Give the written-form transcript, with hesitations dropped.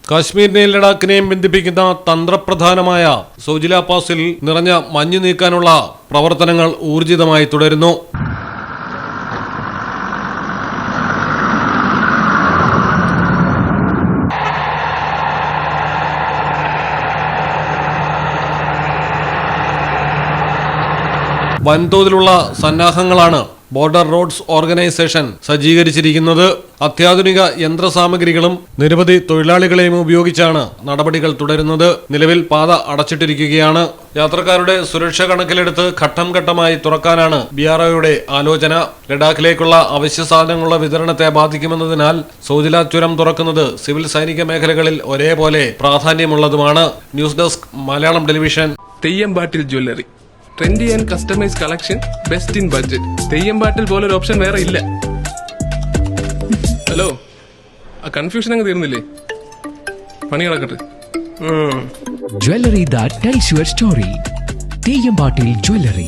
കാശ്മീരിനെയും ലഡാക്കിനെയും ബന്ധിപ്പിക്കുന്ന തന്ത്രപ്രധാനമായ സോജില പാസിൽ നിറഞ്ഞ മഞ്ഞ് നീക്കാനുള്ള പ്രവർത്തനങ്ങൾ ഊർജിതമായി തുടരുന്നു. വൻതോതിലുള്ള സന്നാഹങ്ങളാണ് ബോർഡർ റോഡ്സ് ഓർഗനൈസേഷൻ സജ്ജീകരിച്ചിരിക്കുന്നത്. അത്യാധുനിക യന്ത്രസാമഗ്രികളും നിരവധി തൊഴിലാളികളെയും ഉപയോഗിച്ചാണ് നടപടികൾ തുടരുന്നത്. നിലവിൽ പാത അടച്ചിട്ടിരിക്കുകയാണ്. യാത്രക്കാരുടെ സുരക്ഷ കണക്കിലെടുത്ത് ഘട്ടം ഘട്ടമായി തുറക്കാനാണ് BROയുടെ ആലോചന. ലഡാക്കിലേക്കുള്ള അവശ്യ സാധനങ്ങളുടെ വിതരണത്തെ ബാധിക്കുമെന്നതിനാൽ സോജില ചുരം തുറക്കുന്നത് സിവിൽ സൈനിക മേഖലകളിൽ ഒരേപോലെ പ്രാധാന്യമുള്ളതുമാണ്. News desk Malayalam television. Theyyampattil jewellery, trendy and customise collection, best in budget. Theyyampattil പോലൊരു ഓപ്ഷൻ വേറെ ഇല്ല. ഹലോ, ആ കൺഫ്യൂഷൻ അങ്ങ് തീർന്നില്ലേ? പണി കിടക്കട്ടെ. Jewelry that tells your story. തെയ്യമ്പാട്ടിൽ jewellery.